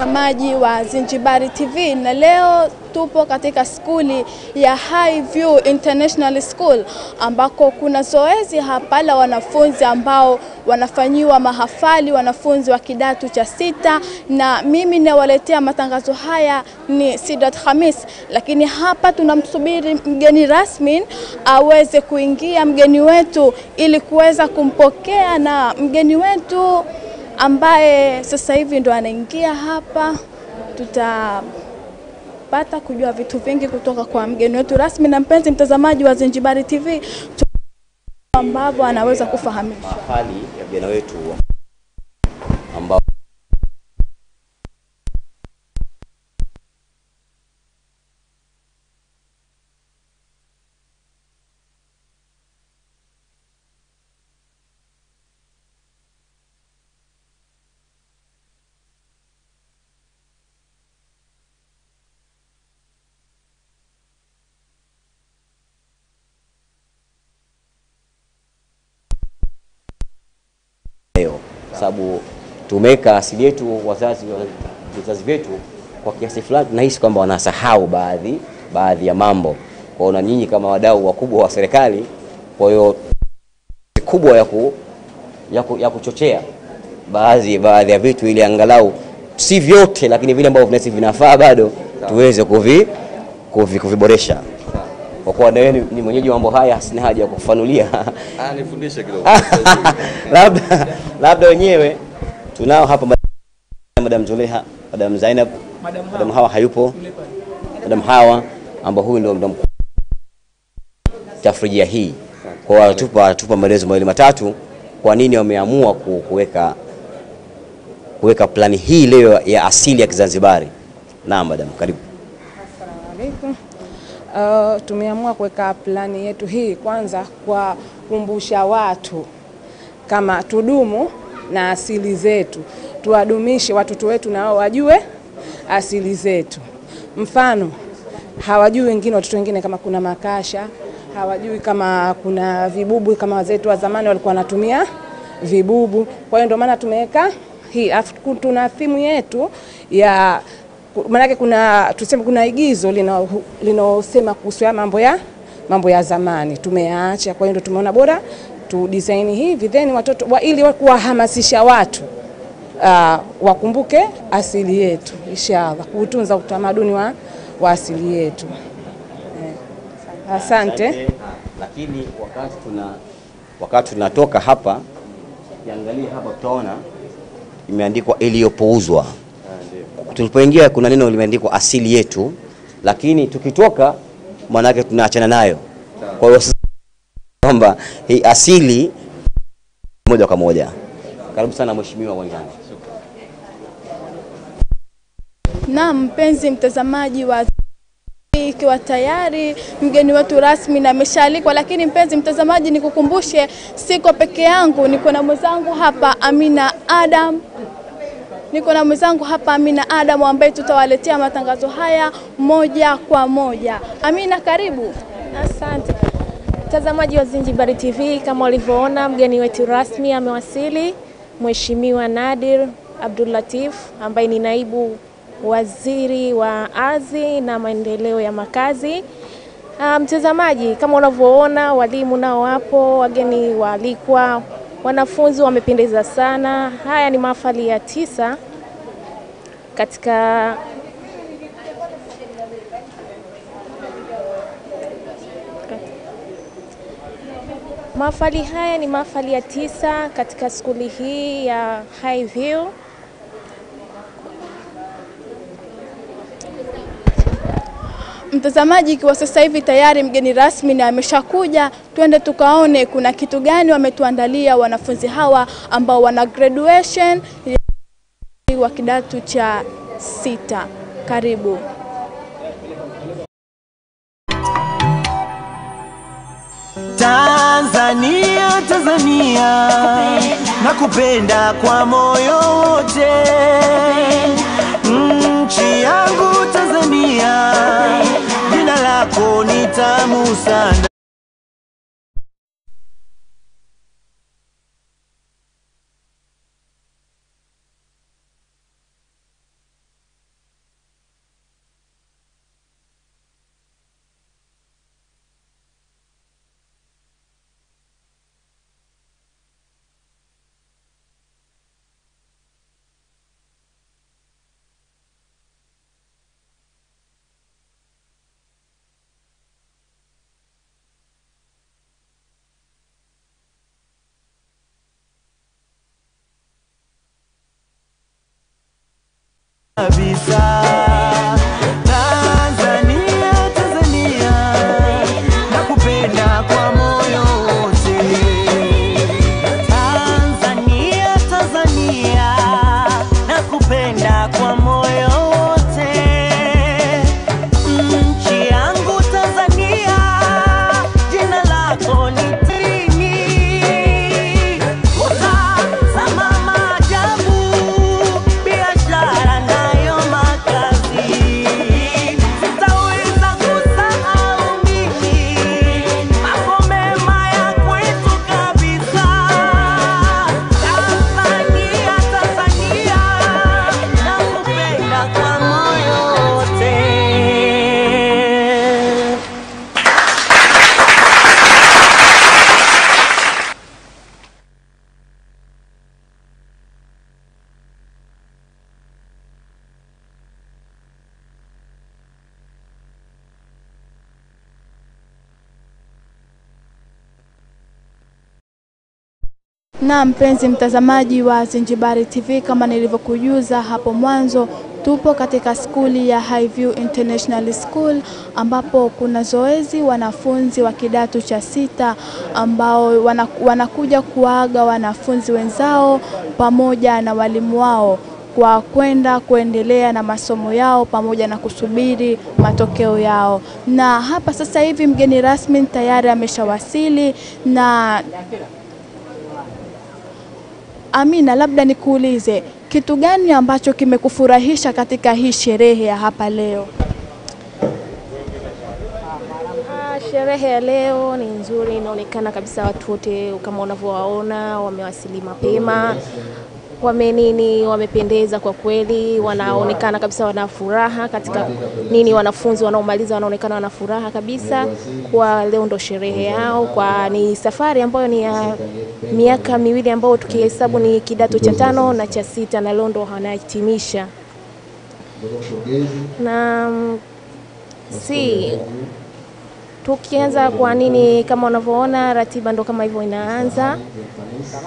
Watazamaji wa Zinjibari TV, na leo tupo katika skuli ya High View International School ambako kuna zoezi hapa la wanafunzi ambao wanafanyiwa mahafali, wanafunzi wa Kidatu cha Sita, na mimi nawaletea matangazo haya ni Safia Hussein. Lakini hapa tunamsubiri mgeni rasmi aweze kuingia, mgeni wetu, ili kuweza kumpokea, na mgeni wetu ambaye sasa hivi ndo anaingia hapa, tutapata kujua vitu vingi kutoka kwa mgeni wetu rasmi. Na mpenzi mtazamaji wa Zinjibari TV, ambavyo anaweza kufahamisha hali ya vijana wetu ambao sababu tumeka asili yetu, wazazi wetu kwa kiasi fulani tunahisi kwamba wanasahau baadhi ya mambo. Kwa hiyo nyinyi kama wadau wakubwa wa serikali, kwa hiyo kubwa ya kuchochea baadhi ya vitu, ili angalau si vyote lakini vile ambavyo vinafaa bado tuweze kuviboresha. Kwa kuwa ni mwenyeji wa mambo haya, sina haja ya kufanulia. Nifundishe kidogo. labda wenyewe tunao hapa Madam Zuleha, Madam Zainab, Madam Hawa hayupo, Madam Hawa ambao huyu ndio mkuu tafrijia hii. Kwa tupa maelezo mawili matatu kwa nini wameamua kuweka plani hii leo ya asili ya Kizanzibari. Naam Madam, karibu. Assalamu alaikum. Tumeamua kuweka plani yetu hii kwanza kwa kukumbusha watu kama tudumu na asili zetu, tuwadumishe watoto wetu na wao wajue asili zetu. Mfano, hawajui wengine, watoto wengine kama kuna makasha, hawajui kama kuna vibubu, kama wazetu wa zamani walikuwa wanatumia vibubu. Kwa hiyo ndio maana tumeweka hii. Tuna theme yetu ya, maana kuna igizo linaosema kuhusu mambo ya zamani tumeacha. Kwa hiyo ndio tumeona bora tu design hivi, then watoto ili kuwahamasisha watu wakumbuke asili yetu, inshallah kutunza utamaduni wa asili yetu. Asante. Lakini wakati tunatoka hapa, Angalia hapa tutaona imeandikwa iliyopuuzwa. Tulipoingia kuna neno limeandikwa asili yetu, lakini tukitoka maana yake tunaachana nayo. Kwa hiyo kwamba hii asili moja kwa moja. Karibu sana mheshimiwa wangu. Na mpenzi mtazamaji wa ikiwa tayari mgeni wetu rasmi na ameshaalikwa, lakini mpenzi mtazamaji nikukumbushe, siko peke yangu, niko na mwenzangu hapa Amina Adam, ambaye tutawaletea matangazo haya moja kwa moja. Amina, karibu. Asante. Mtazamaji wa Zinjibari TV, kama walivyoona mgeni wetu rasmi amewasili, Mheshimiwa Nadir Abdullatif, ambaye ni naibu waziri wa ardhi na maendeleo ya makazi. Mtazamaji, kama unavyoona walimu nao wapo, wageni waalikwa, wanafunzi wamependeza sana. Haya ni mahafali ya 9 katika mahafali haya ni mahafali ya 9 katika skuli hii ya High View. Mtazamaji, kwa sasa hivi tayari mgeni rasmi na ameshakuja, twende tukaone kuna kitu gani wametuandalia wanafunzi hawa ambao wana graduation wa Kidatu cha Sita. Karibu. Tanzania nakupenda kwa moyo wote, nchi yangu Tanzania, jina lako ni tamu sana. Na mpenzi mtazamaji wa Zinjibari TV, kama nilivyokujuza hapo mwanzo, tupo katika skuli ya Highview International School ambapo kuna zoezi wanafunzi wa kidato cha sita ambao wanakuja kuaga wanafunzi wenzao pamoja na walimu wao kwa kuendelea na masomo yao pamoja na kusubiri matokeo yao. Na hapa sasa hivi mgeni rasmi tayari ameshawasili. Na Amina, labda nikuulize, kitu gani ambacho kimekufurahisha katika hii sherehe ya hapa leo? Sherehe ya leo ni nzuri, inaonekana kabisa watu wote kama unavyowaona wamewasili mapema. Wamependeza kwa kweli, wanaonekana kabisa wana furaha katika wanafunzi wanaomaliza wanaonekana wana furaha kabisa kwa leo ndo sherehe yao, kwa ni safari ambayo ni ya miaka miwili ambayo tukihesabu ni kidato cha 5 na cha 6, na leo ndo wanahitimisha. Na tukianza kwa kama unavyoona ratiba ndo kama hivyo inaanza,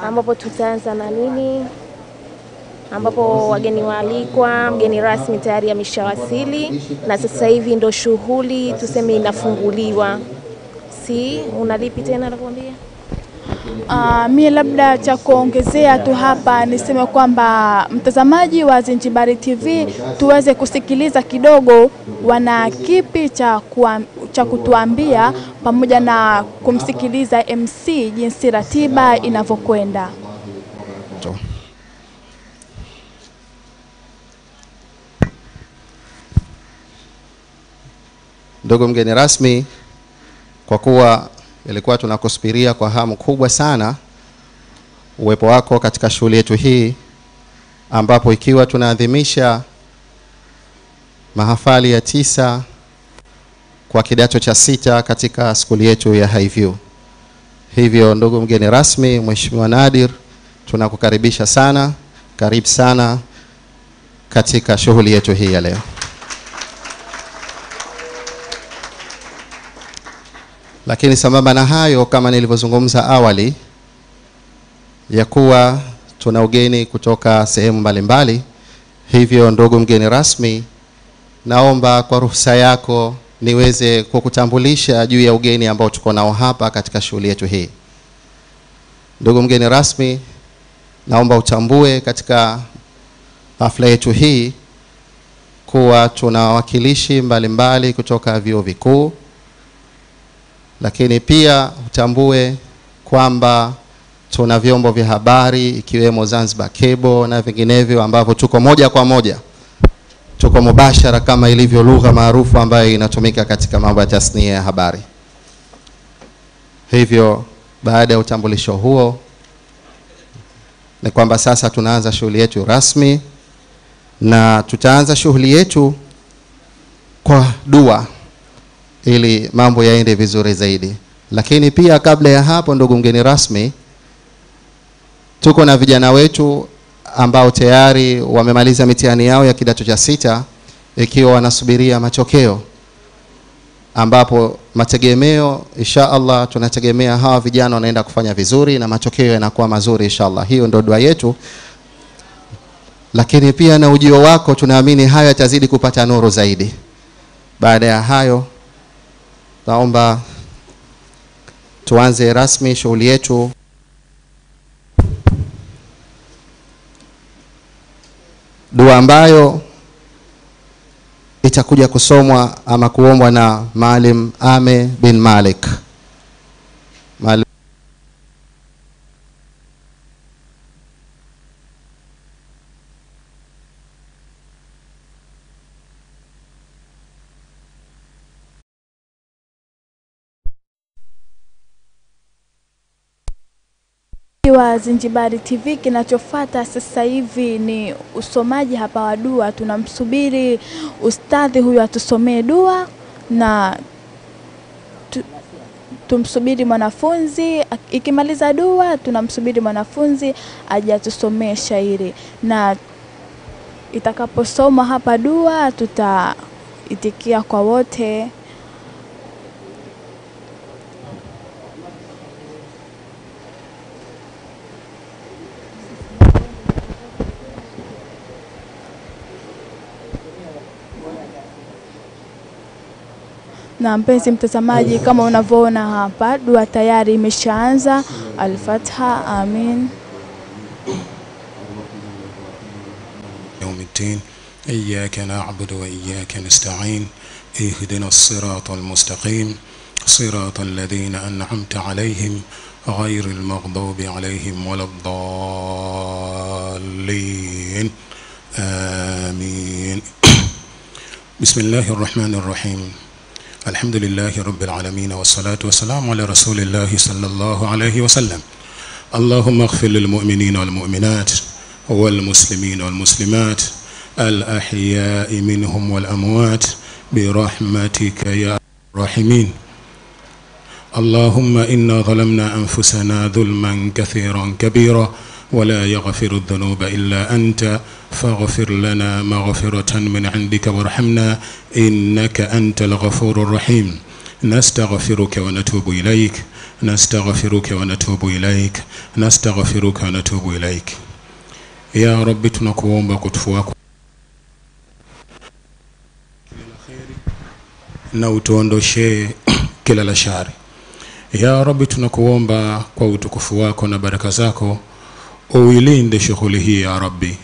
ambapo tutaanza na ambapo wageni waalikwa, mgeni rasmi tayari ameshawasili na sasa hivi ndo shughuli tuseme inafunguliwa. Unalipi tena la kuambia? Mimi labda cha kuongezea tu hapa niseme kwamba mtazamaji wa Zinjibari TV tuweze kusikiliza kidogo wana kipi cha kutuambia pamoja na kumsikiliza MC jinsi ratiba inavyokwenda. Ndugu mgeni rasmi, kwa kuwa ilikuwa tunakusubiria kwa hamu kubwa sana uwepo wako katika shule yetu hii, ambapo ikiwa tunaadhimisha mahafali ya 9 kwa kidato cha 6 katika skuli yetu ya Highview. Hivyo ndugu mgeni rasmi, Mheshimiwa Nadir, tunakukaribisha sana, karibu sana katika shughuli yetu hii ya leo. Lakini sambamba na hayo, kama nilivyozungumza awali ya kuwa tuna ugeni kutoka sehemu mbalimbali, hivyo ndugu mgeni rasmi, naomba kwa ruhusa yako niweze kukutambulisha juu ya ugeni ambao tuko nao hapa katika shule yetu hii. Ndugu mgeni rasmi, naomba utambue katika hafla yetu hii kuwa tuna wawakilishi mbalimbali kutoka vyuo vikuu, lakini pia utambue kwamba tuna vyombo vya habari ikiwemo Zanzibar Cable na vinginevyo ambavyo tuko moja kwa moja, tuko mubashara kama ilivyo lugha maarufu ambayo inatumika katika mambo ya tasnia ya habari. Hivyo baada ya utambulisho huo ni kwamba sasa tunaanza shughuli yetu rasmi, na tutaanza shughuli yetu kwa dua ili mambo yaende vizuri zaidi. Lakini pia kabla ya hapo, ndugu mgeni rasmi, tuko na vijana wetu ambao tayari wamemaliza mitihani yao ya kidato cha 6 ikiwa wanasubiria matokeo, ambapo mategemeo inshallah tunategemea hawa vijana wanaenda kufanya vizuri na matokeo yanakuwa mazuri inshallah. Hiyo ndio dua yetu. Lakini pia na ujio wako tunaamini haya yatazidi kupata nuru zaidi. Baada ya hayo, naomba tuanze rasmi shughuli yetu. Dua ambayo itakuja kusomwa ama kuombwa na Maalim Ame bin Malik. Wa Zinjibari TV, kinachofuata sasa hivi ni usomaji hapa wa dua. Tunamsubiri ustadhi huyu atusomee dua na tumsubiri mwanafunzi. Ikimaliza dua tunamsubiri mwanafunzi aje atusomee shairi, na itakaposoma hapa dua tutaitikia kwa wote. Na mpenzi mtazamaji, kama unavyoona hapa, dua tayari imeshaanza. Al-Fatiha. Amin. يومالدين إياك نعبد وإياك نستعين اهدنا الصراط المستقيم صراط الذين أنعمت عليهم غير المغضوب عليهم ولا الضالين آمين. بسم الله الرحمن الرحيم. الحمد لله رب العالمين والصلاة والسلام على رسول الله صلى الله عليه وسلم. اللهم اغفر للمؤمنين والمؤمنات والمسلمين والمسلمات الأحياء منهم والأموات برحمتك يا الراحمين. اللهم إنا ظلمنا أنفسنا ظلما كثيرا كبيرا ولا يغفر الذنوب إلا أنت فاغفر لنا مغفرة من عندك وارحمنا إنك أنت الغفور الرحيم. نستغفرك ونتوب إليك نستغفرك ونتوب إليك نستغفرك ونتوب إليك. يا رب tunakuomba kutufu wako na utuondoshe kila la shari. Ya Rabbi tunakuomba kwa utukufu wako na baraka zako uilinde shughuli hii ya Rabbi.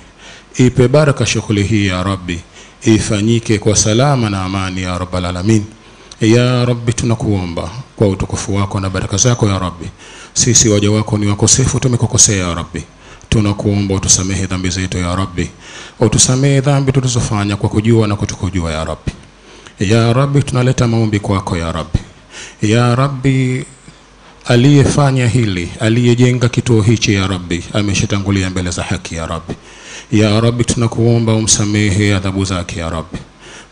Ipe baraka shughuli hii ya Rabbi, ifanyike kwa salama na amani ya Rabbal Alamin. Ya Rabbi tunakuomba kwa utukufu wako na baraka zako ya Rabbi, sisi waja wako ni wakosefu, tumekukosea ya Rabbi. Tunakuomba utusamehe dhambi zetu ya Rabbi, utusamehe dhambi tulizofanya kwa kujua na kutokujua ya Rabbi. Ya Rabbi tunaleta maombi kwako ya Rabbi. Ya Rabbi, aliyefanya hili, aliyejenga kituo hichi ya Rabbi, ameshatangulia mbele za haki ya Rabbi. Ya Rabbi tunakuomba umsamehe adhabu zake ya Rabbi,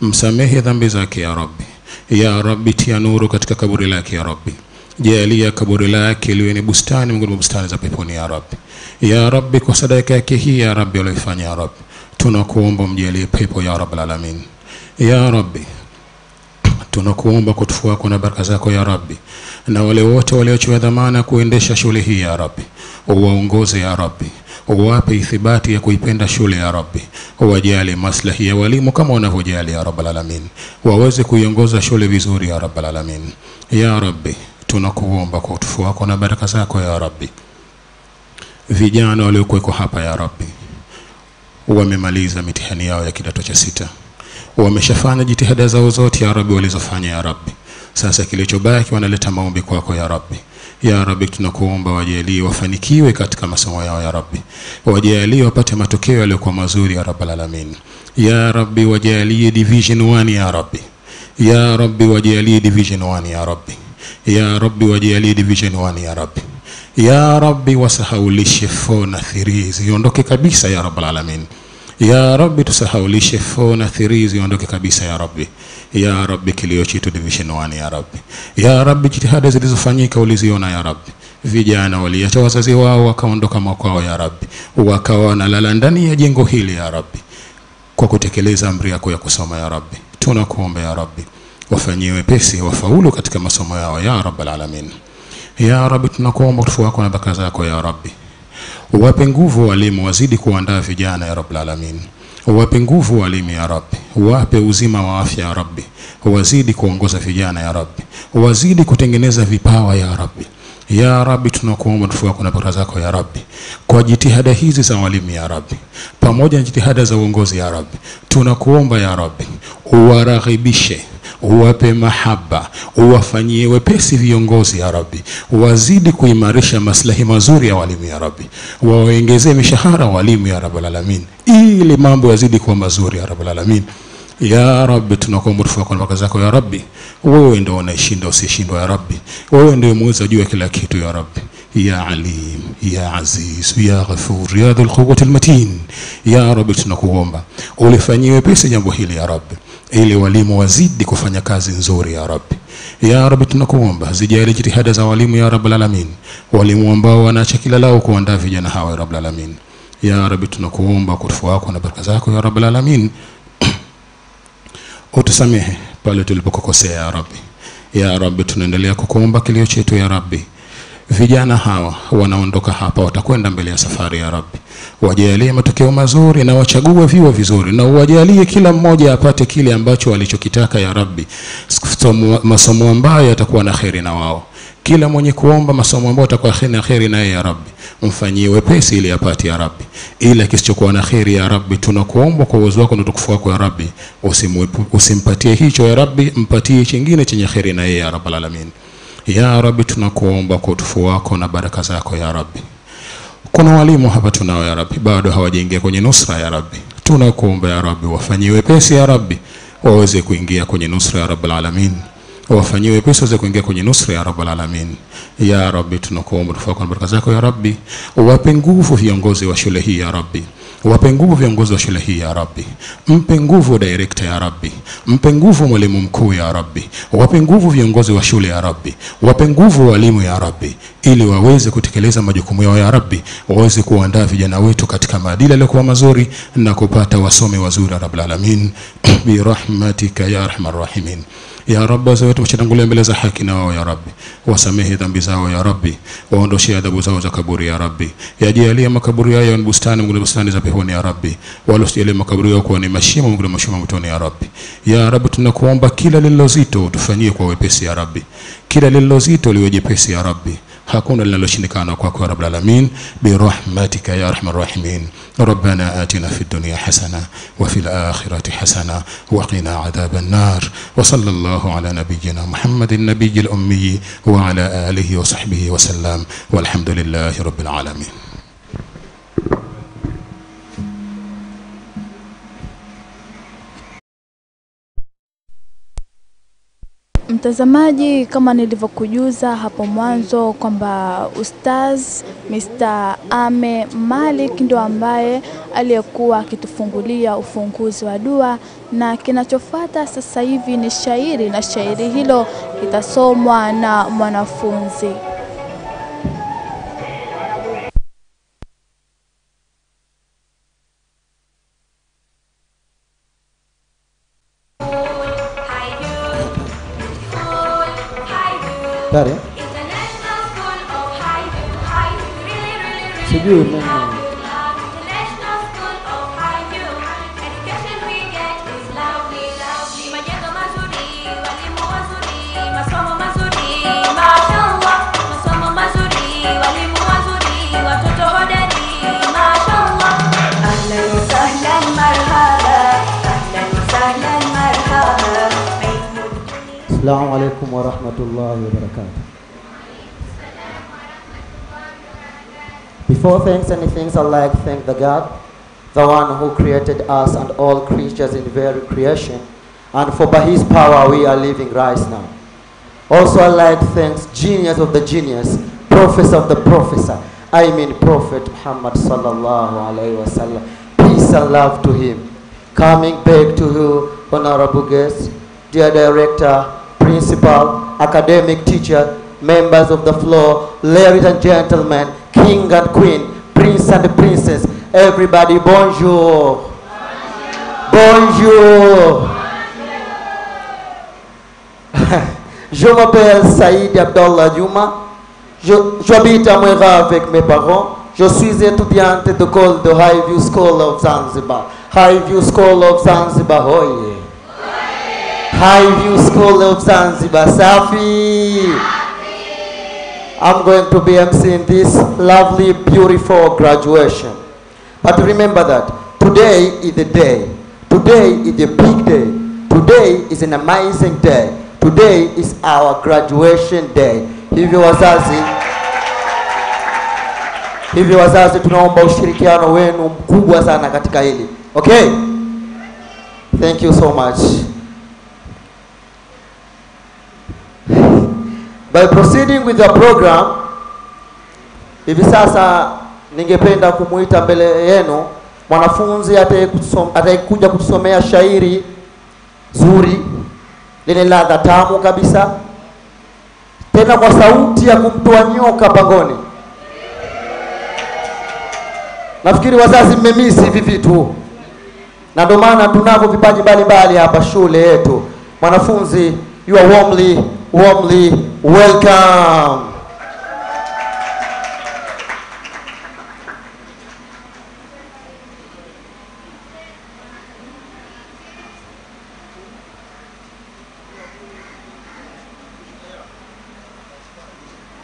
msamehe dhambi zake ya Rabbi. Ya Rabbi tia nuru katika kaburi lake ya Rabbi, jalia kaburi lake liwe ni bustani miongoni mwa bustani za peponi ya Rabbi. Ya Rabbi kwa sadaka yake hii ya Rabbi aliyofanya ya Rabbi, tunakuomba mjalie pepo ya Rabbal Alamin. Ya Rabbi tunakuomba kutufu wako na baraka zako ya Rabbi, na wale wote waliochukua dhamana kuendesha shule hii ya Rabbi, uwaongoze ya Rabbi, uwape ithibati ya kuipenda shule ya Rabbi, uwajali maslahi ya walimu kama wanavyojali ya Rabbal Alamin, waweze kuiongoza shule vizuri ya Rabbal Alamin. Ya Rabbi tunakuomba kwa kutufu wako na baraka zako ya Rabbi, vijana waliokuwa hapa ya Rabbi wamemaliza mitihani yao ya kidato cha sita, wameshafanya jitihada zao zote ya Rabbi walizofanya ya Rabbi. Sasa kilichobaki wanaleta maombi kwako ya Rabbi. Ya Rabbi tunakuomba wajalie wafanikiwe katika masomo yao ya Rabbi, wajalie wapate matokeo yaliyokuwa mazuri ya Rabbal Alamin. Ya Rabbi wajalie division 1 ya Rabbi. Ya Rabbi wajalie division 1 ya Rabbi. Ya Rabbi wajalie division 1 ya Rabbi. Ya Rabbi wasahaulishe 4 na 3 ziondoke kabisa ya Rabbal Alamin. Ya Rabbi tusahaulishe 4 na 3 ziondoke kabisa ya Rabbi. Ya Rabbi kilio chetu division 1 ya Rabbi. Ya Rabbi jitihada zilizofanyika uliziona ya Rabbi. Vijana waliacha wazazi wao wakaondoka makwao ya Rabbi, wakawa wanalala ndani ya jengo hili ya Rabbi kwa kutekeleza amri yako ya kusoma ya Rabbi. Tunakuomba ya Rabbi wafanyie wepesi wafaulu katika masomo yao ya Rabbal Alamin. Ya Rabbi tunakuomba kutufu wako na baraka zako ya Rabbi, uwape nguvu walimu wazidi kuandaa vijana ya Rabbal Alamin. Uwape nguvu walimu ya Rabbi, uwape uzima wa afya ya Rabbi, wazidi kuongoza vijana ya Rabbi, wazidi kutengeneza vipawa ya Rabbi. Ya Rabbi tunakuomba kutufu wako na baraka zako ya Rabbi, kwa jitihada hizi za walimu ya Rabbi pamoja na jitihada za uongozi ya Rabbi, tunakuomba ya Rabbi uwaraghibishe, uwape mahaba, uwafanyie wepesi viongozi ya Rabbi, wazidi kuimarisha maslahi mazuri ya walimu ya Rabbi, waongezee mishahara walimu ya Rabbal Alamin ili mambo yazidi kuwa mazuri ya Rabbal Alamin. Ya Rabbi tunakuomba kutufu wako na baraka zako ya Rabbi, wewe ndio unayeshinda usishindwa ya Rabbi, wewe ndio muweza juu ya kila kitu ya Rabbi. Ya Alim, Ya Aziz, Ya Ghafur, Ya Dhul Quwwati Matin. Ya Rabbi tunakuomba ulifanyie wepesi jambo hili ya Rabbi, ili walimu wazidi kufanya kazi nzuri ya Rabbi. Ya Rabbi tunakuomba zijali jitihada za walimu ya Rabbal Alamin, walimu ambao wanaacha kila lao kuandaa vijana hawa ya Rabbal Alamin. Ya Rabbi tunakuomba kutufu wako na baraka zako ya Rabbal Alamin utusamehe pale tulipokukosea ya Rabbi. Ya Rabbi tunaendelea kukuomba kilio chetu ya Rabbi, vijana hawa wanaondoka hapa watakwenda mbele ya safari ya Rabbi. Wajalie matokeo mazuri na wachague viwa vizuri, na wajalie kila mmoja apate kile ambacho alichokitaka ya Rabbi, masomo ambayo yatakuwa na kheri na wao. Kila mwenye kuomba masomo ambayo yatakuwa na kheri na yeye ya Rabbi, mfanyie wepesi ili apate ya Rabbi. Ila kisichokuwa na kheri ya Rabbi, tunakuomba kwa uwezo wako na utukufu wako ya Rabbi, usimpatie hicho ya Rabbi, mpatie kingine chenye kheri na yeye ya Rabbal alamin. Ya Rabbi, tunakuomba kwa utukufu wako na baraka zako ya Rabbi. Kuna walimu hapa tunao ya Rabbi bado hawajaingia kwenye nusra ya Rabbi. Tunakuomba ya Rabbi wafanyie wepesi ya Rabbi, waweze kuingia kwenye nusra ya Rabbal alamin. Wafanyie wepesi waweze kuingia kwenye nusra ya Rabbal alamin. Ya Rabbi, tunakuomba kwa baraka zako ya Rabbi, wape nguvu viongozi wa shule hii ya Rabbi. Wape nguvu viongozi wa shule hii ya Rabbi. Mpe nguvu director ya Rabbi. Mpe nguvu mwalimu mkuu ya Rabbi. Wape nguvu viongozi wa shule ya Rabbi. Wape nguvu walimu ya Rabbi, ili waweze kutekeleza majukumu yao ya Rabbi, waweze kuandaa vijana wetu katika maadili yaliyokuwa mazuri na kupata wasomi wazuri ya Rabbul alamin bi rahmatika ya arhamar rahimin. Ya Rabbi, wazee wetu wachatangulia mbele za haki na wao ya Rabbi, wasamehe dhambi zao ya Rabbi, waondoshie adhabu zao za kaburi ya Rabbi. Yajalie makaburi yao ya bustani mngine bustani za peponi ya Rabbi, wala usijalie makaburi yao kuwa ni mashimo mngine mashimo motoni ya Rabbi. Ya Rabbi, tunakuomba kila lililozito utufanyie kwa wepesi ya Rabbi, kila lililozito liwe jepesi ya Rabbi. hakuna linaloshindikana kwako ya Rabbul alamin birahmatika ya arhamar rahimin. Rabbana atina fid dunya hasana wa fil akhirati hasana wa qina adhaban nar. Wa sallallahu ala nabiyyina Muhammadin nabiyil ummi wa ala alihi wa sahbihi wa sallam walhamdulillahi rabbil alamin. Mtazamaji, kama nilivyokujuza hapo mwanzo kwamba Ustaz Mr. Ame Malik ndo ambaye aliyekuwa akitufungulia ufunguzi wa dua, na kinachofuata sasa hivi ni shairi, na shairi hilo litasomwa na mwanafunzi. Tare? Sijui mimi. Assalamu alaikum wa rahmatullahi wa barakatuh. Before thanks anything, I'd like to thank the God, the one who created us and all creatures in very creation, and for by his power we are living right now. Also I'd like to thank genius of the genius, professor of the professor, I mean Prophet Muhammad sallallahu alaihi wasallam. Peace and love to him. Coming back to you, honorable guests, dear director, principal, academic teacher, members of the floor, ladies and gentlemen, king and queen, prince and princess, everybody, bonjour. Bonjour. Je m'appelle Said Abdallah Juma. J'habite à Muarabu avec mes parents. Je suis étudiante de l'école de Highview School of Zanzibar. Highview School of Zanzibar, oh yeah. Highview School of Zanzibar, Safi. I'm going to be emceeing this lovely, beautiful graduation. But remember that today is the day. Today is the big day. Today is an amazing day. Today is our graduation day. Hivyo wazazi tunaomba ushirikiano wenu mkubwa sana katika hili. Okay? Thank you so much. By proceeding with the program, hivi sasa ningependa kumuita mbele yenu mwanafunzi atakayekuja kutusomea shairi zuri lenye ladha tamu kabisa, tena kwa sauti ya kumtoa nyoka pangoni. Nafikiri wazazi mmemisi hivi vitu, na ndio maana tunavyo vipaji mbalimbali hapa shule yetu. Mwanafunzi, you are warmly welcome.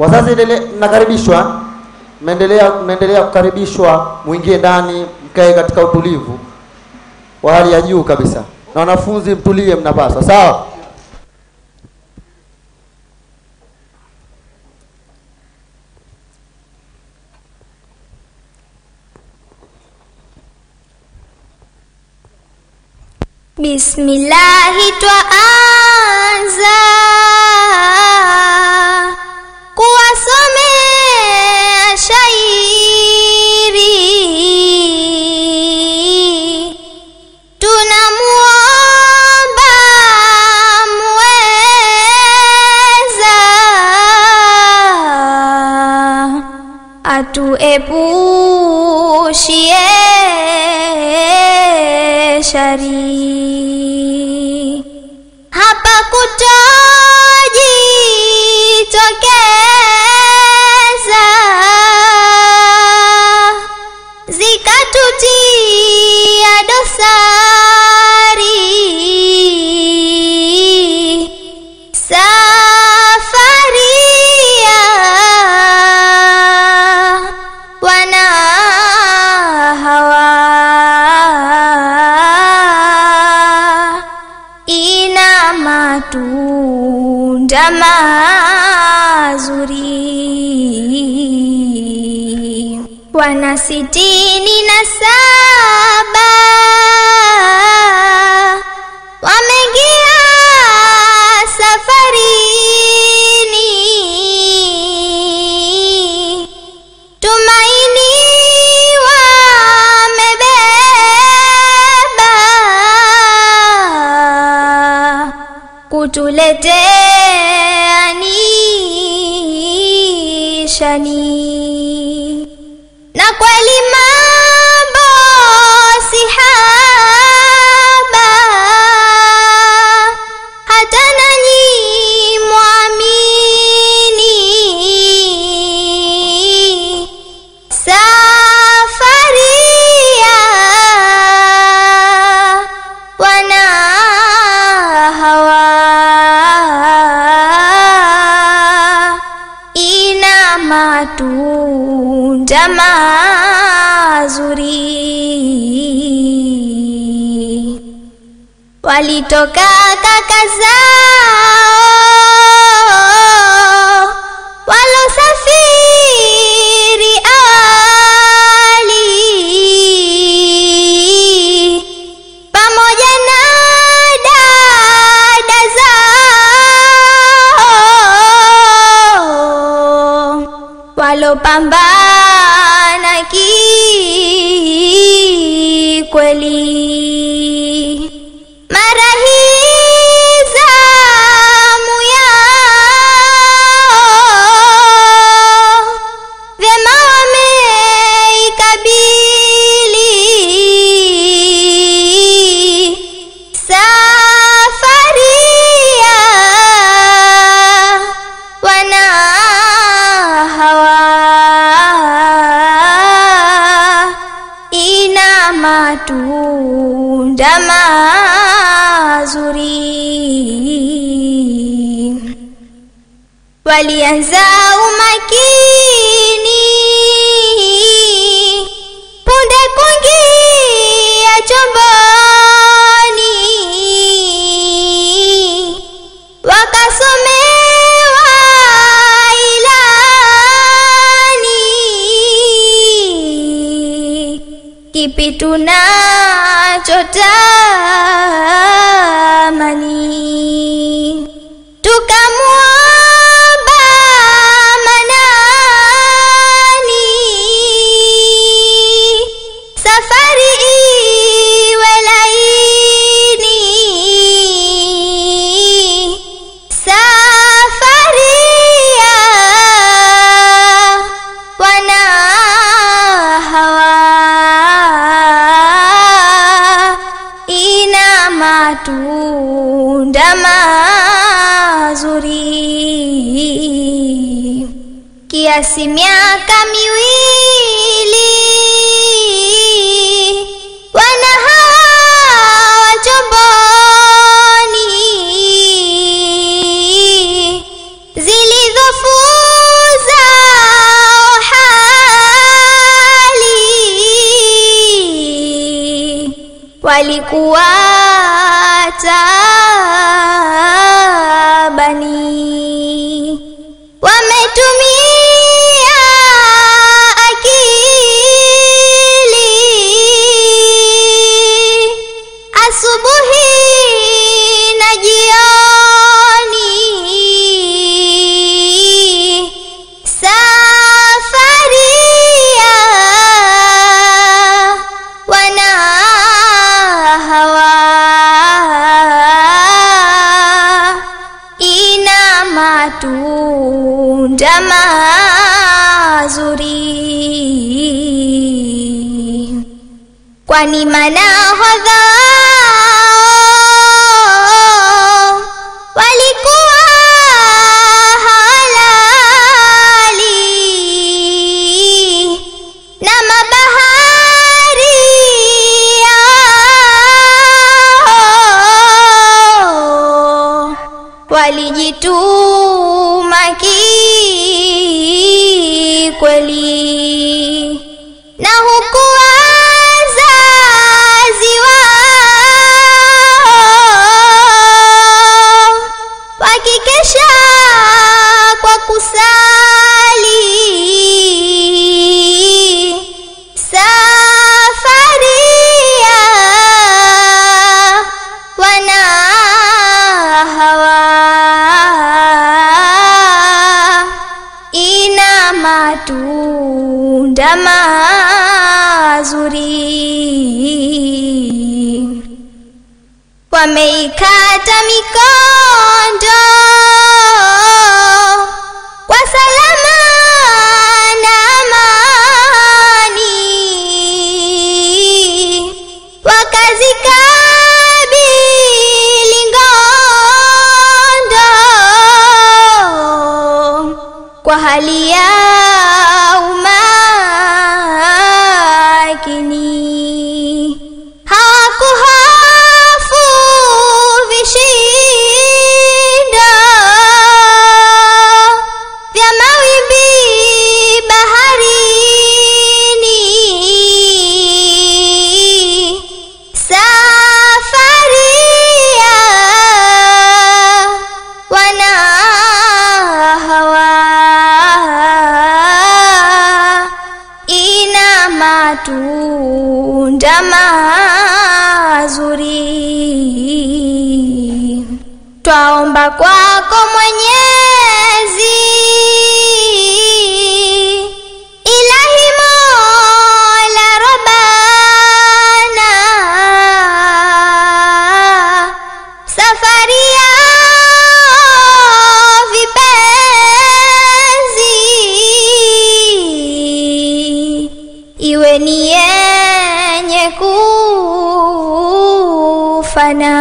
Wazazi mnakaribishwa, mnaendelea kukaribishwa, muingie ndani, mkae katika utulivu wa hali ya juu kabisa. Na wanafunzi mtulie mnapaswa, sawa? Bismillahi twaanza kuwasomea shairi, tunamuomba muweza atuepushie shari. Hapa kutojitokeza zikatutia dosari, safari ya wana hawa ina matunda mazuri. Wana 67 wameingia safarini, tumaini wamebeba kutuletea nishani. Na kweli mambo si haba, hata nanyi muamini. Safari ya wana hawa ina matunda mazuri. Walitoka kaka zao walosafiri awali, pamoja na dada zao walopambana kikweli. Mara hii zamu yao vyema wameikabili. Safari ya wana hawa ina matunda mazuri. Walianza umakini punde kuingia chomboni, wakasomewa ilani, kipi tunachotamani. Tukamuomba Manani, safari iwe laini. Safari ya wana hawa ina matunda mazuri. Kiasi miaka miwili wana hawa chomboni, zilidhofuza walikuwa tabani, wametumia akili asubuhi na jioni, safari ya wana hawa ina matunda mazuri, kwani manahodha walikuwa halali na mabahari yao, walijituma kikweli, na huku wazazi wao wakikesha kwa kusali, safari ya wana hawa ina matunda mazuri, wameikata mikondo kwa salama na amani, wakazikabili ngondo kwa hali ya umakini, hawakuhofu vishindo vya mawimbi baharini, safari ya wana hawa ina matunda mazuri. Twaomba kwako Mwenyezi Ilahi Mola Rabbana, safari yao vipenzi iwe ni yenye kufana,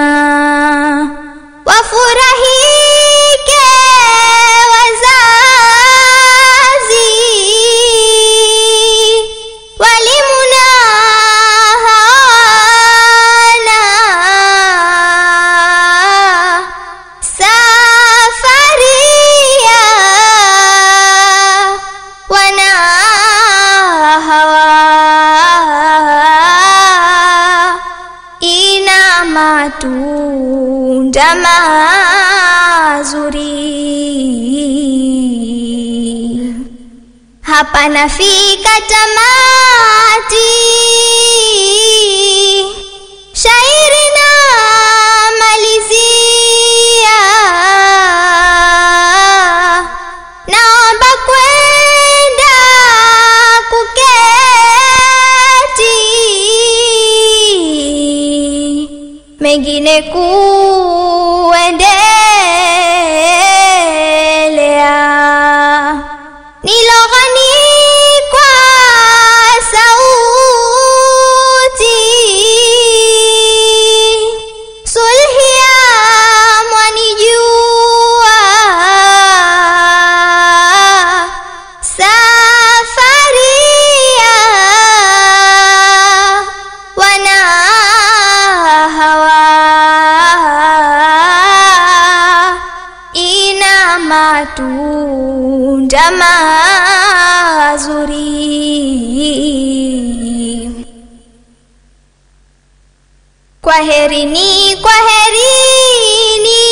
wafurahike wazazi, walimu na hawana, safari ya wana hawa ina matunda mazuri. Hapa nafika tamati, shairi na malizia, naomba kwenda kuketi, mengine kuendelea, niloghani kwa sauti, sulhia mwanijua, safari ya wana hawa ina matunda mazuri. kwaherini, kwaherini.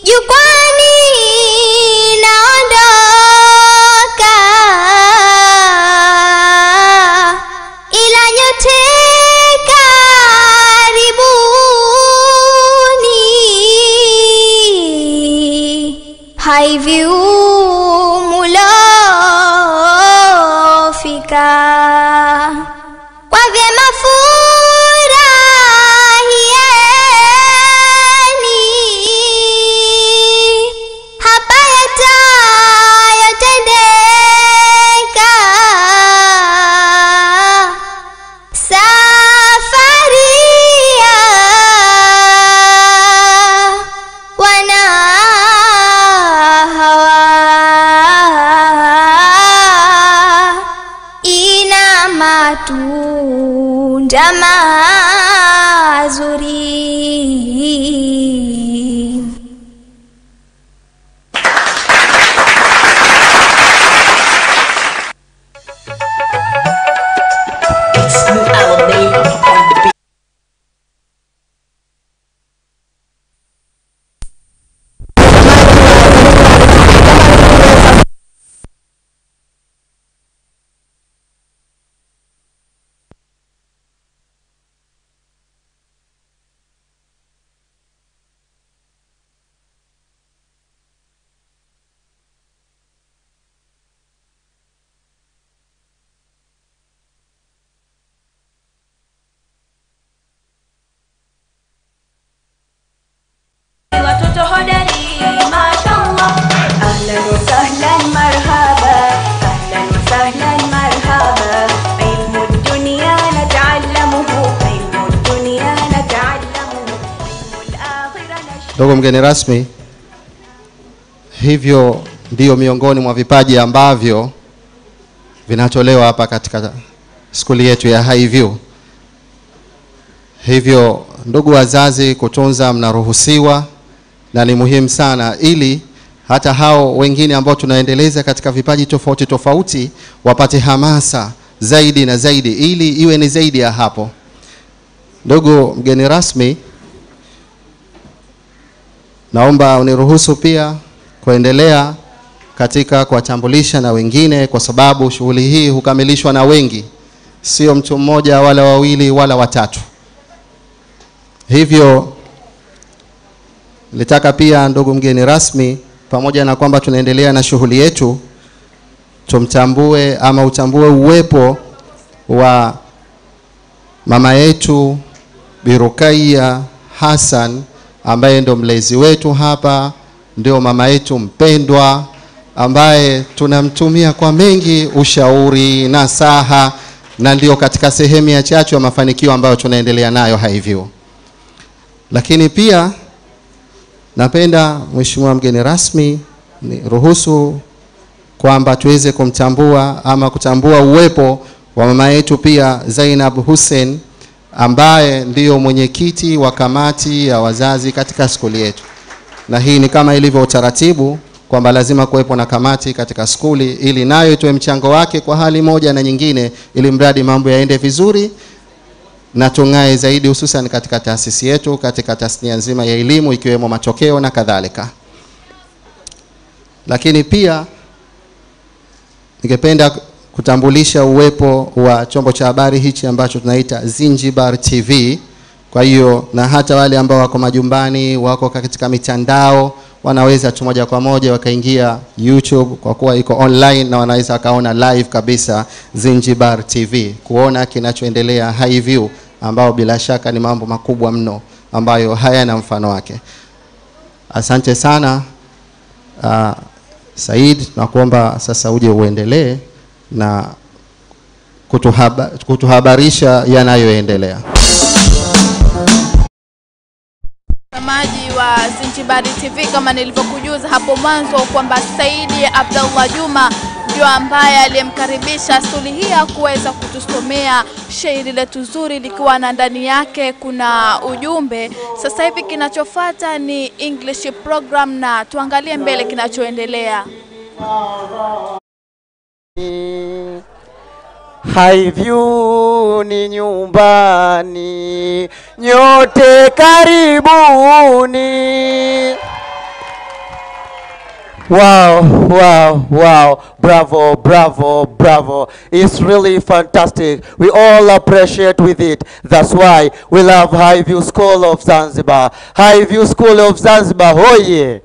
Jukwani naondoka, ila nyote karibuni. Hivi mulofika kwa vyema furahieni, hapa yatayotendeka. Safari ya wana hawa ina matunda mazuri. Watoto hodari, mashallah. Ahlan wa sahlan marhaba, ahlan wa sahlan marhaba. Ilmu dunya nata'allamuhu, ilmu dunya nata'allamuhu, ilmu al-akhirah nashhadu. Ndugu mgeni rasmi, hivyo ndio miongoni mwa vipaji ambavyo vinatolewa hapa katika skuli yetu ya Highview. Hivyo ndugu wazazi, kutunza mnaruhusiwa, na ni muhimu sana ili hata hao wengine ambao tunaendeleza katika vipaji tofauti tofauti wapate hamasa zaidi na zaidi, ili iwe ni zaidi ya hapo. Ndugu mgeni rasmi, naomba uniruhusu pia kuendelea katika kuwatambulisha na wengine, kwa sababu shughuli hii hukamilishwa na wengi, sio mtu mmoja wala wawili wala watatu. Hivyo nilitaka pia ndugu mgeni rasmi, pamoja na kwamba tunaendelea na shughuli yetu, tumtambue ama utambue uwepo wa mama yetu Bi Rukaiya Hassan, ambaye ndo mlezi wetu hapa, ndio mama yetu mpendwa, ambaye tunamtumia kwa mengi ushauri, nasaha, na ndio katika sehemu ya chachu ya mafanikio ambayo tunaendelea nayo Highview. Lakini pia napenda mheshimiwa mgeni rasmi ni ruhusu kwamba tuweze kumtambua ama kutambua uwepo wa mama yetu pia Zainab Hussein, ambaye ndiyo mwenyekiti wa kamati ya wazazi katika skuli yetu. Na hii ni kama ilivyo utaratibu kwamba lazima kuwepo na kamati katika skuli, ili nayo itoe mchango wake kwa hali moja na nyingine, ili mradi mambo yaende vizuri na tungae zaidi, hususan katika taasisi yetu, katika tasnia nzima ya elimu, ikiwemo matokeo na kadhalika. Lakini pia ningependa kutambulisha uwepo wa chombo cha habari hichi ambacho tunaita Zinjibar TV. Kwa hiyo na hata wale ambao wako majumbani, wako katika mitandao, wanaweza tu moja kwa moja wakaingia YouTube, kwa kuwa iko online, na wanaweza kaona live kabisa Zinjibar TV, kuona kinachoendelea Highview, ambao bila shaka ni mambo makubwa mno ambayo hayana mfano wake. Asante sana Said, na kuomba sasa uje uendelee na kutuhabarisha yanayoendelea. Mtazamaji wa Zinjibartv TV, kama nilivyokujuza hapo mwanzo kwamba Said Abdillahi Juma ndio ambaye aliyemkaribisha stuli hii kuweza kutusomea shairi letu zuri likiwa na ndani yake kuna ujumbe. Sasa hivi kinachofuata ni English program, na tuangalie mbele kinachoendelea. Highview ni nyumbani, nyote karibuni. Wow, wow, wow. Bravo, bravo, bravo. It's really fantastic. We all appreciate with it. That's why we love Highview School of Zanzibar. Highview School of Zanzibar, oh yeah.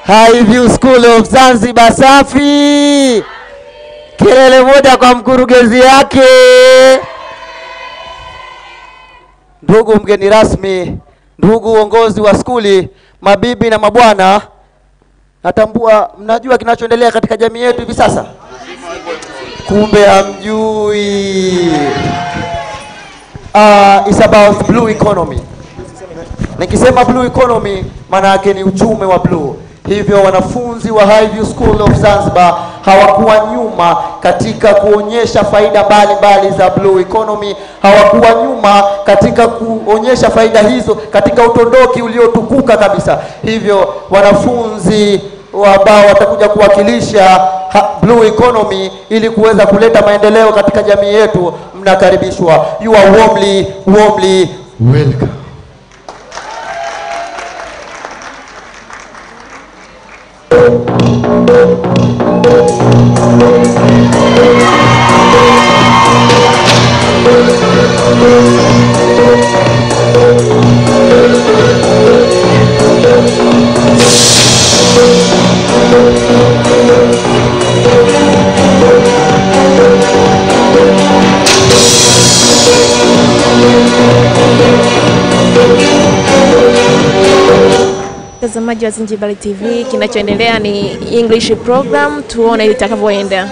Highview School of Zanzibar, safi. Kelele moja kwa mkurugenzi yake. Ndugu mgeni rasmi, ndugu uongozi wa skuli, mabibi na mabwana, natambua mnajua kinachoendelea katika jamii yetu hivi sasa. Kumbe hamjui. It's about blue economy. Nikisema blue economy, maana yake ni uchumi wa blue. Hivyo wanafunzi wa Highview School of Zanzibar hawakuwa nyuma katika kuonyesha faida mbalimbali za blue economy, hawakuwa nyuma katika kuonyesha faida hizo katika utondoki uliotukuka kabisa. Hivyo wanafunzi ambao watakuja kuwakilisha blue economy ili kuweza kuleta maendeleo katika jamii yetu, mnakaribishwa. You are warmly welcome. Mtazamaji wa Zinjibartv TV, kinachoendelea ni English program, tuone itakavyoenda.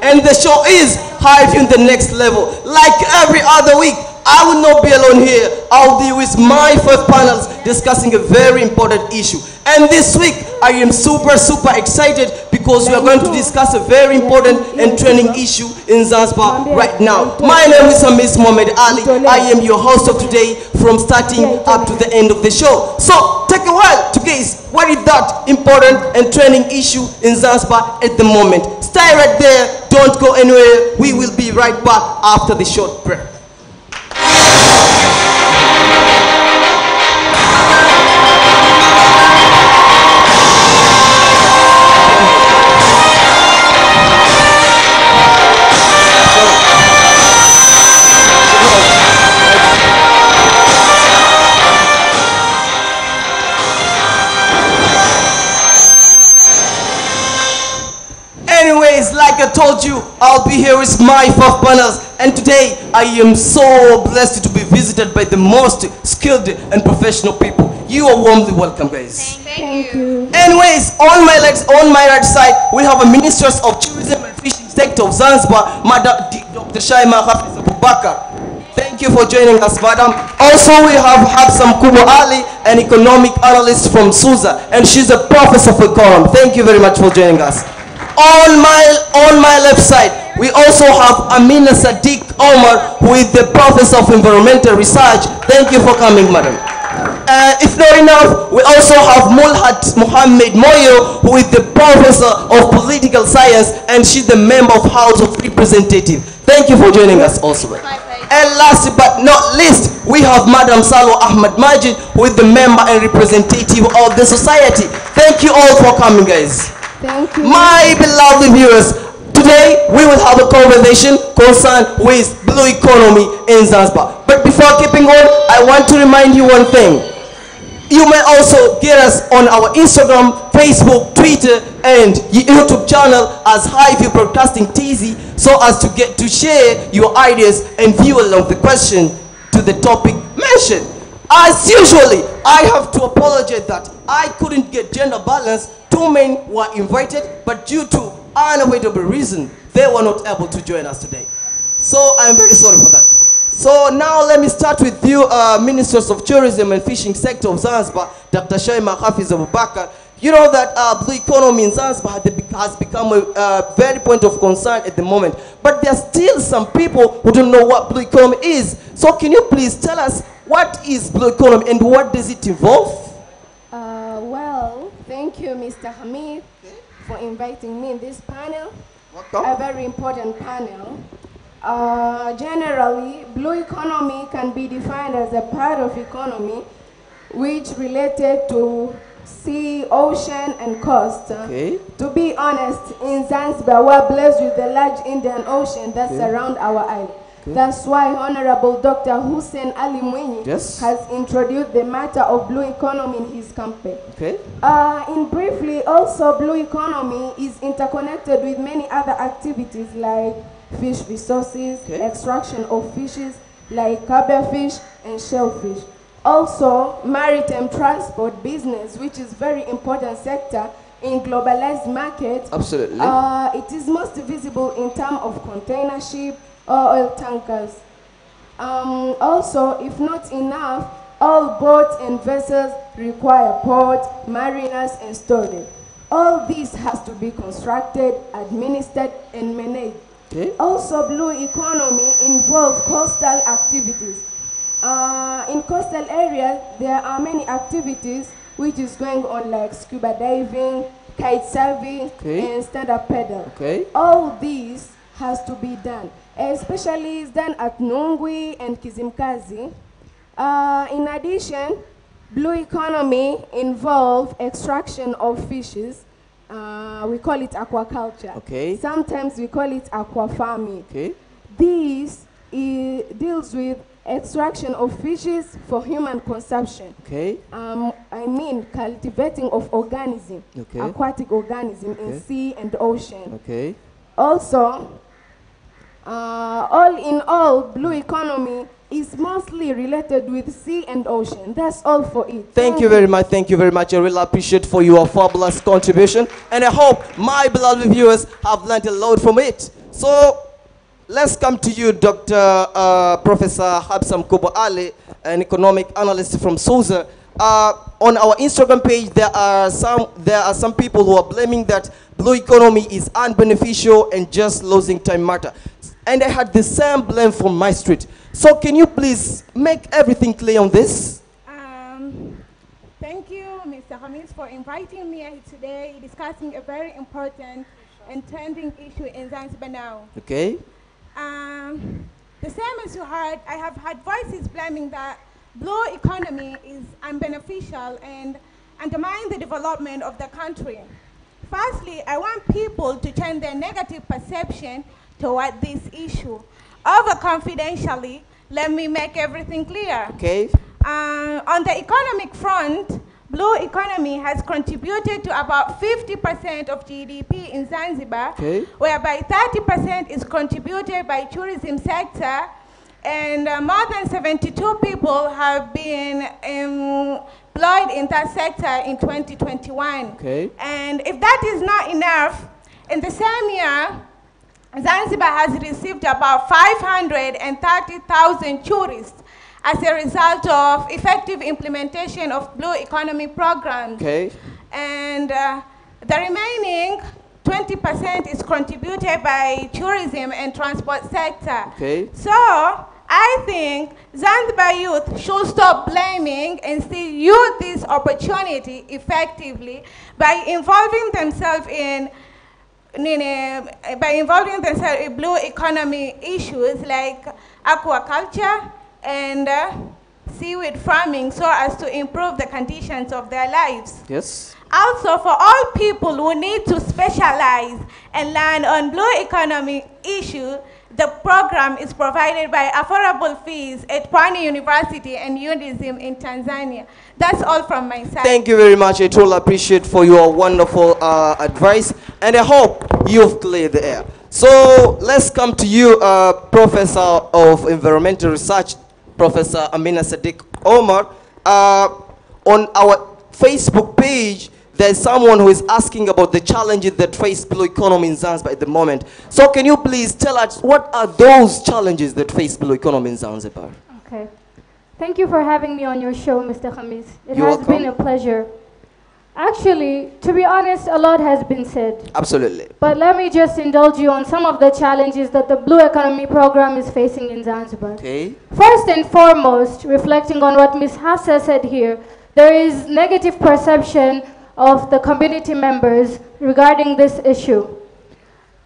And the show is Highview in the next level. Like every other week, I will not be alone here. I'll be with my first panels discussing a very important issue. And this week, I am super excited because we are going to discuss a very important and trending issue in Zanzibar right now. My name is Miss Mohammed Ali. I am your host of today from starting up to the end of the show. So take a while to guess what is that important and trending issue in Zanzibar at the moment. Stay right there. Don't go anywhere. We will be right back after the short break. Anyways, like I told you, I'll be here with my 5 panels, and today I am so blessed to be visited by the most skilled and professional people. You are warmly welcome, guys. Thank you. Anyways, on my right side, we have a Minister of Tourism and Fishing Sector of Zanzibar, Madam Dr. Shaima Abubakar. Thank you for joining us, madam. Also, we have Haitham Ali, an economic analyst from SUSA, and she's a professor of economy. Thank you very much for joining us. On my left side, we also have Amina Sadiq Omar, who is the Professor of Environmental Research. Thank you for coming, madam. If not enough, we also have Mohammed Moyo, who is the Professor of Political Science, and she's the member of House of Representatives. Thank you for joining us also. And last but not least, we have Madam Salwa Ahmad Majid, who is the member and representative of the society. Thank you all for coming, guys. Thank you. My beloved viewers, today we will have a conversation concerned with blue economy in Zanzibar. But before keeping on, I want to remind you one thing. You may also get us on our Instagram, Facebook, Twitter, and YouTube channel as Highview Broadcasting TZ, so as to get to share your ideas and view along the question to the topic mentioned. As usually, I have to apologize that I couldn't get gender balance. 2 men were invited, but due to unavoidable reason, they were not able to join us today. So I'm very sorry for that. So now let me start with you, Ministers of Tourism and Fishing Sector of Zanzibar, Dr. Shaima Abubakar. You know that blue economy in Zanzibar has become a very point of concern at the moment. But there are still some people who don't know what blue economy is. So can you please tell us what is blue economy and what does it involve? Well, thank you, Mr. Hamid. for inviting me in this panel. Welcome. A very important panel. Generally, blue economy can be defined as a part of economy which related to sea, ocean, and coast. Okay. To be honest, in Zanzibar, we're blessed with the large Indian Ocean that surrounds our island. Okay. That's why Honorable Dr. Hussein Ali Mwinyi has introduced the matter of blue economy in his campaign. Okay. In briefly, also blue economy is interconnected with many other activities like fish resources, extraction of fishes like fish and shellfish. Also, maritime transport business, which is very important sector in globalized market. Absolutely. It is most visible in terms of container ship or oil tankers. Also, if not enough, all boats and vessels require port, mariners, and storage. All this has to be constructed, administered, and managed. Okay. Also, blue economy involves coastal activities. In coastal areas, there are many activities which is going on like scuba diving, kite surfing, and stand-up paddle. Okay. All these has to be done, especially is done at Nungwi and Kizimkazi. In addition, blue economy involves extraction of fishes. We call it aquaculture. Okay. Sometimes we call it aqua farming. Okay. This deals with extraction of fishes for human consumption. Okay. I mean cultivating of organisms, aquatic organisms in sea and ocean. Okay. Also, all in all, blue economy is mostly related with sea and ocean. That's all for it. Thank you very much. Thank you very much. I really appreciate for your fabulous contribution, and I hope my beloved viewers have learned a lot from it. So let's come to you, Dr. Professor Habsam Kubo Ali, an economic analyst from Sousa. On our Instagram page, there are some people who are blaming that blue economy is unbeneficial and just losing time matter. And I had the same blame from my street. So can you please make everything clear on this? Thank you, Mr. Khanmis, for inviting me here today, discussing a very important and trending issue in Zanzibar now. Okay. The same as you heard, I have had voices blaming that blue economy is unbeneficial and undermine the development of the country. Firstly, I want people to change their negative perception toward this issue. Confidentially, let me make everything clear. Okay. On the economic front, blue economy has contributed to about 50% of GDP in Zanzibar, whereby 30% is contributed by tourism sector, and more than 72 people have been employed in that sector in 2021. Okay. And if that is not enough, in the same year, Zanzibar has received about 530,000 tourists as a result of effective implementation of blue economy programs. Okay. And the remaining 20% is contributed by tourism and transport sector. Okay. So I think Zanzibar youth should stop blaming and still use this opportunity effectively by involving themselves in blue economy issues like aquaculture and seaweed farming, so as to improve the conditions of their lives. Yes. Also, for all people who need to specialize and learn on blue economy issues, the program is provided by affordable fees at Pwani University and UNISM in Tanzania. That's all from my side. Thank you very much. I truly appreciate for your wonderful advice, and I hope you've cleared the air. So let's come to you, Professor of Environmental Research, Professor Amina Sadiq Omar. On our Facebook page, there's someone who is asking about the challenges that face blue economy in Zanzibar at the moment. So can you please tell us what are those challenges that face blue economy in Zanzibar? Okay. Thank you for having me on your show, Mr. Khanmis. It You're has welcome. been a pleasure. Actually, to be honest, a lot has been said. Absolutely. But let me just indulge you on some of the challenges that the Blue Economy Program is facing in Zanzibar. Okay. First and foremost, reflecting on what Ms. Hafsa said here, there is negative perception of the community members regarding this issue.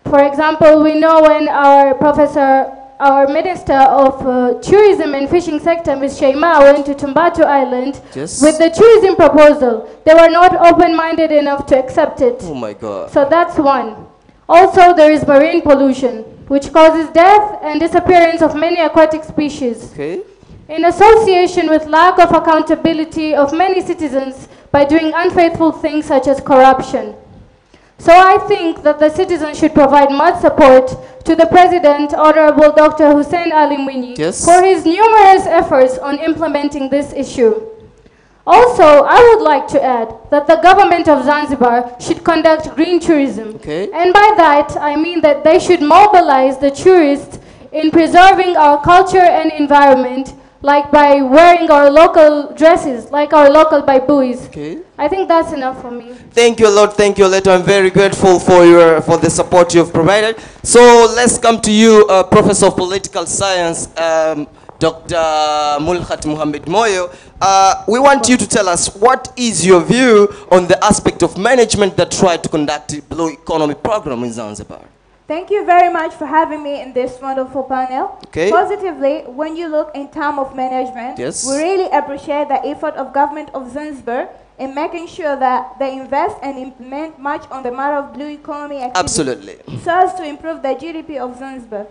For example, we know when our Minister of Tourism and Fishing sector, Ms. Sheima, went to Tumbatu Island with the tourism proposal, they were not open-minded enough to accept it. Oh my God. So that's one. Also, there is marine pollution, which causes death and disappearance of many aquatic species. Okay. In association with lack of accountability of many citizens by doing unfaithful things such as corruption. So I think that the citizens should provide much support to the President, Honorable Dr. Hussein Ali Mwinyi, for his numerous efforts on implementing this issue. Also, I would like to add that the government of Zanzibar should conduct green tourism. And by that, I mean that they should mobilize the tourists in preserving our culture and environment, like by wearing our local dresses, like our local baibuis. I think that's enough for me. Thank you a lot, thank you a lot. I'm very grateful for the support you've provided. So let's come to you, Professor of Political Science, Dr. Mulhat Mohammed Moyo. We want you to tell us what is your view on the aspect of management that tried to conduct the Blue Economy program in Zanzibar. Thank you very much for having me in this wonderful panel. Positively, when you look in terms of management, we really appreciate the effort of government of Zanzibar in making sure that they invest and implement much on the matter of blue economy activities. Absolutely. So as to improve the GDP of Zanzibar.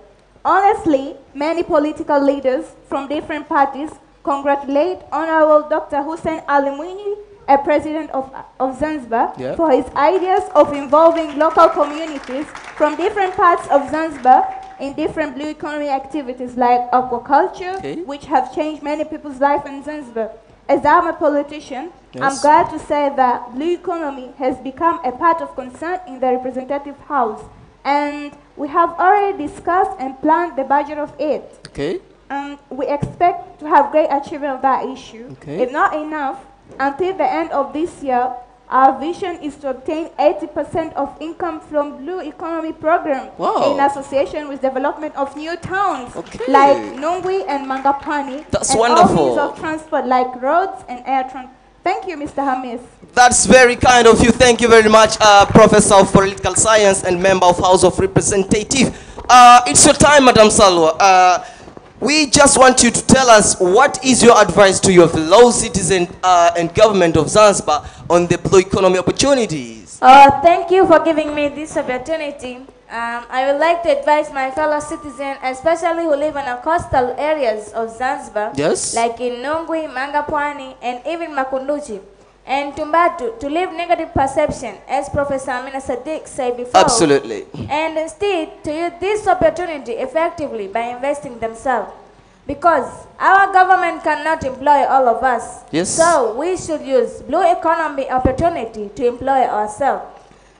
Honestly, many political leaders from different parties congratulate Honorable Dr. Hussein Ali Mwinyi, a president of Zanzibar, for his ideas of involving local communities from different parts of Zanzibar in different blue economy activities like aquaculture, which have changed many people's life in Zanzibar. As I'm a politician, I'm glad to say that blue economy has become a part of concern in the representative house. And we have already discussed and planned the budget of it. We expect to have great achievement of that issue. If not enough, until the end of this year, our vision is to obtain 80% of income from Blue Economy Program in association with development of new towns like Nungwi and Mangapani. That's and wonderful. all means of transport like roads and air transport. Thank you, Mr. Khanmis. That's very kind of you. Thank you very much, Professor of Political Science and Member of House of Representatives. It's your time, Madam Salwa. We just want you to tell us what is your advice to your fellow citizens and government of Zanzibar on the blue economy opportunities. Thank you for giving me this opportunity. I would like to advise my fellow citizens, especially who live in the coastal areas of Zanzibar, like in Nungwi, Mangapwani, and even Makunduchi, and Tumbatu, to leave negative perception, as Professor Amina Sadiq said before. Absolutely. And instead, to use this opportunity effectively by investing themselves. Because our government cannot employ all of us. So we should use blue economy opportunity to employ ourselves.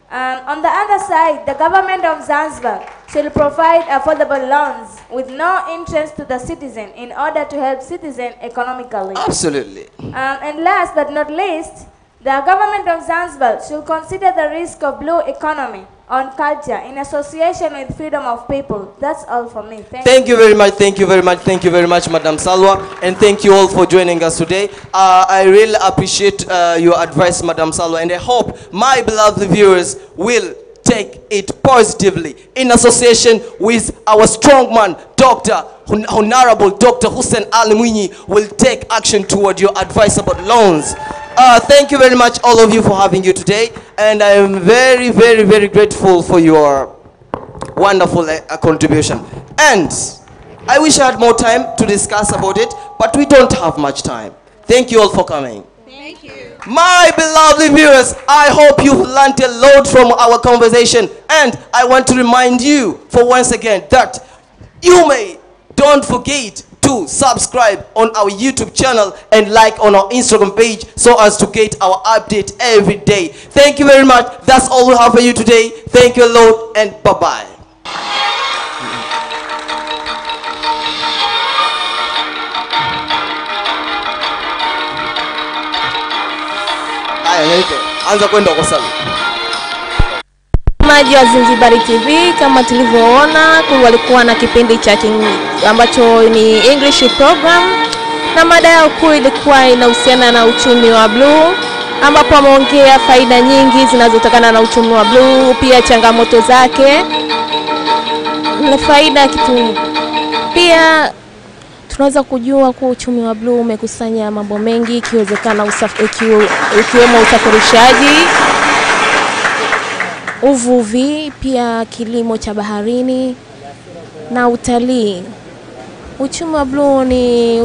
On the other side, the government of Zanzibar should provide affordable loans with no interest to the citizen in order to help citizens economically. Absolutely. And last but not least, the government of Zanzibar should consider the risk of blue economy on culture in association with freedom of people. That's all for me. Thank you very much, thank you very much, thank you very much, Madam Salwa, and thank you all for joining us today. I really appreciate your advice, Madam Salwa, and I hope my beloved viewers will take it positively in association with our strong man, Honorable Dr. Hussein Ali Mwinyi, will take action toward your advice about loans. Thank you very much, all of you, for having you today, and I am very, very, very grateful for your wonderful contribution. And I wish I had more time to discuss about it, but we don't have much time. Thank you all for coming. Thank you. My beloved viewers, I hope you've learned a lot from our conversation, and I want to remind you for once again that don't forget to subscribe on our YouTube channel and like on our Instagram page so as to get our update every day. Thank you very much. That's all we have for you today. Thank you a lot, and bye-bye. Anza kwenda kwa sala. Maji wa Zinjibari TV, kama tulivyoona walikuwa na kipindi cha ambacho ni English program, na mada yao kuu ilikuwa inahusiana na uchumi wa blue, ambapo ameongea faida nyingi zinazotokana na uchumi wa blue, pia changamoto zake na faida kitu. Pia tunaweza kujua kuwa uchumi wa blue umekusanya mambo mengi, ikiwezekana ikiwemo usafirishaji, uvuvi, pia kilimo cha baharini na utalii. Uchumi wa blue ni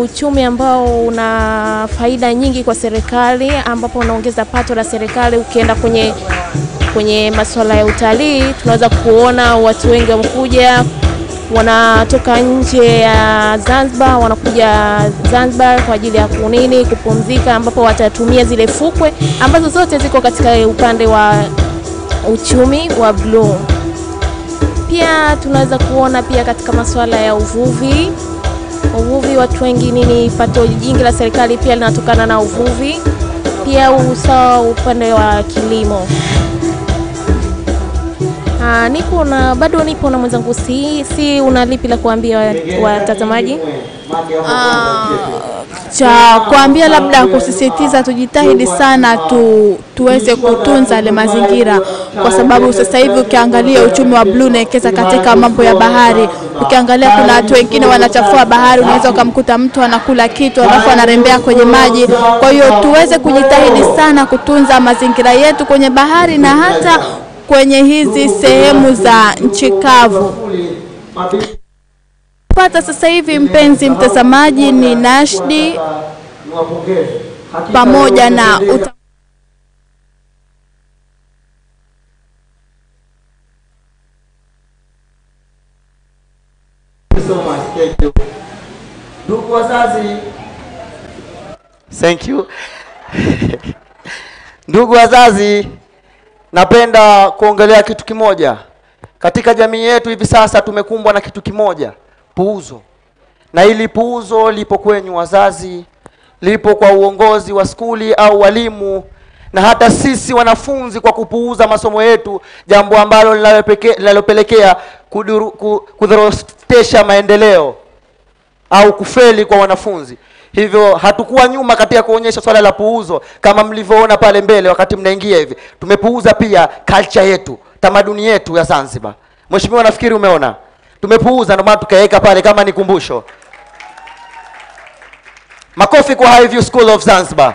uchumi ambao una faida nyingi kwa serikali, ambapo unaongeza pato la serikali. Ukienda kwenye masuala ya utalii, tunaweza kuona watu wengi wamekuja, wanatoka nje ya Zanzibar, wanakuja Zanzibar kwa ajili ya kupumzika, ambapo watatumia zile fukwe ambazo zote ziko katika upande wa uchumi wa blue. Pia tunaweza kuona pia katika masuala ya uvuvi, watu wengi pato jingi la serikali pia linatokana na uvuvi, pia usawa upande wa kilimo. Bado nipo na mwenzangu si unalipi la kuambia watazamaji? Cha kuambia labda kusisitiza tujitahidi sana tuweze kutunza ile mazingira, kwa sababu sasa hivi ukiangalia uchumi wa blue unaekeza katika mambo ya bahari. Ukiangalia kuna watu wengine wanachafua bahari, unaweza ukamkuta mtu anakula kitu alafu anarembea kwenye maji. Kwa hiyo tuweze kujitahidi sana kutunza mazingira yetu kwenye bahari na hata kwenye hizi sehemu za nchi kavu. Pata sasa hivi mpenzi mtazamaji ni nashdi pamoja na Ndugu wazazi, thank you. Ndugu wazazi, napenda kuongelea kitu kimoja. Katika jamii yetu hivi sasa tumekumbwa na kitu kimoja, puuzo. Na hili puuzo lipo kwenyu wazazi, lipo kwa uongozi wa skuli au walimu, na hata sisi wanafunzi kwa kupuuza masomo yetu, jambo ambalo linalopelekea kudorotesha maendeleo au kufeli kwa wanafunzi. Hivyo hatukuwa nyuma katika kuonyesha swala la puuzo. Kama mlivyoona pale mbele wakati mnaingia hivi, tumepuuza pia culture yetu, tamaduni yetu ya Zanzibar. Mheshimiwa, nafikiri umeona tumepuuza, ndio maana tukaweka pale kama nikumbusho. Makofi kwa Highview School of Zanzibar.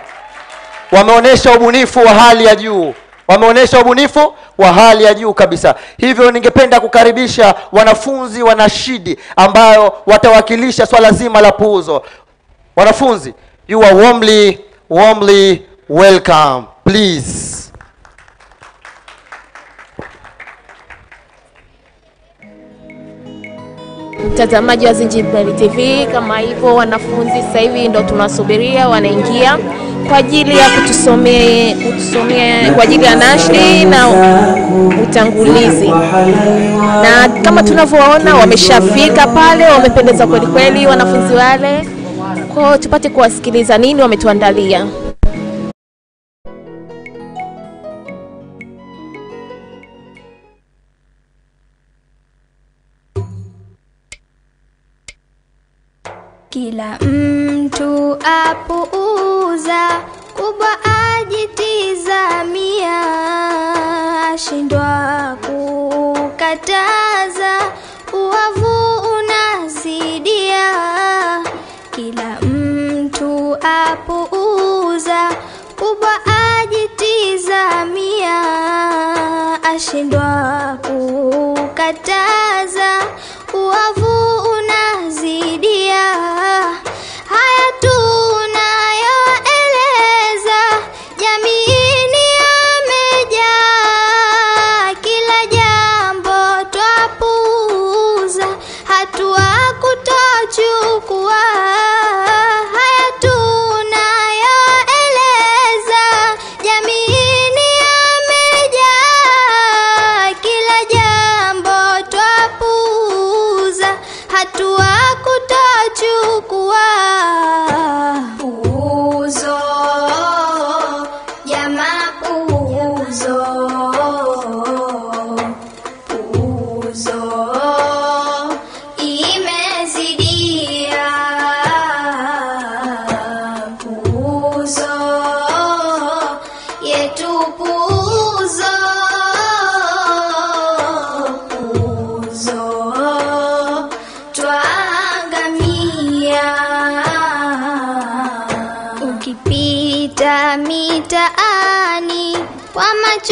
Wameonyesha ubunifu wa hali ya juu. Wameonyesha ubunifu wa hali ya juu kabisa. Hivyo ningependa kukaribisha wanafunzi wanashidi ambao watawakilisha swala zima la puuzo. Wanafunzi, you are warmly welcome. Please. Mtazamaji wa Zinjibartv, TV, kama hivyo wanafunzi sasa hivi ndio tunasubiria wanaingia kwa ajili ya kutusomea kwa ajili ya nashri na utangulizi. Na kama tunavyoona wameshafika pale, wamependeza kweli kweli wanafunzi wale. Kwa tupate kuwasikiliza nini wametuandalia. Kila mtu apuuza, kubwa ajitizamia, ashindwa kukataza, uovu unazidia. Kila mtu apuuza, kubwa ajitizamia, ashindwa kukataza, uovu unazidia. Haya tunayoeleza jamiini yamejaa, kila jambo twa wakipita mitaani kwa macho